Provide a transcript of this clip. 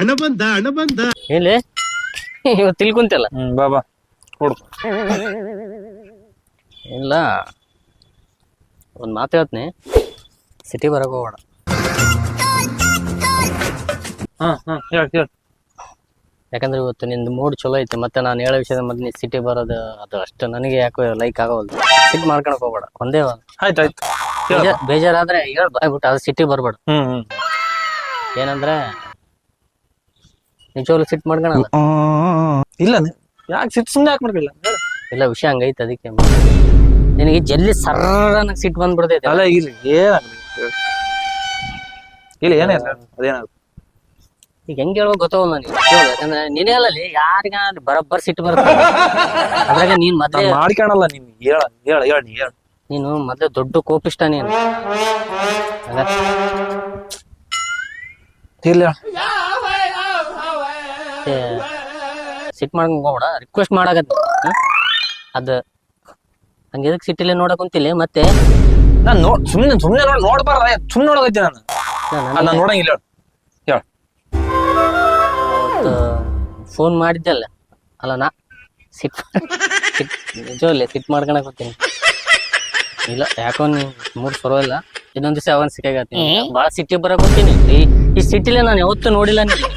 ಹಣ ಬಂದ ಏನ್ಲಿ ಇವತ್ತು ತಿಳ್ಕೊಂತಿಲ್ಲ. ಬಾಬಾ ಕೊಡು. ಇಲ್ಲ ಒಂದ್ ಮಾತು ಹೇಳ್ತೀನಿ, ಸಿಟಿ ಬರಕ್ ಹೋಗೋಣ. ಹೇಳ. ಯಾಕಂದ್ರೆ ಇವತ್ತು ನಿಂದು ಮೂಡ್ ಚಲೋ ಐತಿ, ಮತ್ತೆ ನಾನು ಹೇಳೋ ವಿಷಯದ ಮತ್ತೆ ನೀ ಸಿಟಿ ಬರೋದು ಅದು ಅಷ್ಟು ನನಗೆ ಯಾಕೋ ಲೈಕ್ ಆಗೋಲ್ದು. ಸಿಟಿ ಮಾಡ್ಕೊಳಕ್ ಹೋಗ್ಬೇಡ, ಒಂದೇ ಆಯ್ತಾಯ್ತು. ಬೇಜಾರಾದ್ರೆ ಹೇಳ್ ಬಾಯ್ಬಿಟ್ಟು ಅದು ಸಿಟಿ ಬರ್ಬೇಡ. ಏನಂದ್ರೆ ನಿಜವಾಗ್ಲು ಸಿಟ್ ಮಾಡ್ಕೊಳಲ್ಲ. ಇಲ್ಲ ಯಾಕೆ ಸಿಟ್ಟು ಸುಮ್ಮನೆ ಯಾಕೆ ಮಾಡ್ಕೊಳ್ಳ? ಇಲ್ಲ ವಿಷಯ ಹಂಗೈತೆ, ಅದಕ್ಕೆ ನಿನಗೆ ಜಲ್ದಿ ಸರ್ರ ಸಿಟ್ ಬಂದ್ಬಿಡ್ತೈತೆ. ಅಲ್ಲ ಇಲ್ಲ ಇಲ್ಲ ಏನಿಲ್ಲ ಅದೇನಾದ್ರು ಈಗ ಹೆಂಗ್ ಹೇಳೋ ಗೊತ್ತಾವಲ್ಲ ನನಗೆ. ಯಾಕಂದ್ರೆ ನೀನೇ ಅಲ್ಲಲ್ಲಿ ಯಾರಿಗ ಬರಬ್ಬರ್ ಸಿಟ್ಟು ಬರುತ್ತೆ. ಅದ್ರಾಗ ನೀನ್ ಮೊದ್ಲೇ ಮಾಡ್ಕೊಳಲ್ಲ ನೀನ್. ಹೇಳ ಹೇಳ ಹೇಳ ಹೇಳ. ನೀನು ಮೊದ್ಲೇ ದೊಡ್ಡ ಕೋಪಿಷ್ಟ ನೀನು. ಇಲ್ಲ ಸಿಟ್ ಮಾಡ್ಕೊಂಡ್ ಹೋಗ್ಬೇಡ, ರಿಕ್ವೆಸ್ಟ್ ಮಾಡಾಕತ್ತ. ಅದ ಹಂಗ ಎದಕ್ ಸಿಟ್ಟಿಲೆ ನೋಡಕ್ ಕುಂತಿಲ್ಲ ಮತ್ತೆ. ನಾನ್ ಸುಮ್ನೆ ನೋಡ್ಬಾರ್ದ, ಸುಮ್ನೆ ನೋಡಕೈತಿ ನಾನು ನೋಡಂಗಿಲ್ಲ. ಹೇಳ. ಫೋನ್ ಮಾಡಿದ್ದಲ್ಲ ಅಲ್ಲ, ನಾ ಸಿಟ್ ನಿಜವಲ್ಲೇ ಸಿಟ್ ಮಾಡ್ಕೊಳಕ್ ಹೋಗ್ತೀನಿ. ಇಲ್ಲ ಯಾಕೋ ನೀ ಮೂಡ್ ಸರೋ ಇಲ್ಲ. ಇನ್ನೊಂದ್ ದಿವಸ ಅವನ್ ಸಿಕ್ಕಾಗತ್ತೀನಿ, ಬಾಳ ಸಿಟಿ ಬರಕ್ ಹೋಗ್ತೀನಿ. ಈ ಸಿಟಿಲೆ ನಾನು ಯಾವತ್ತೂ ನೋಡಿಲ್ಲ ನೀನು.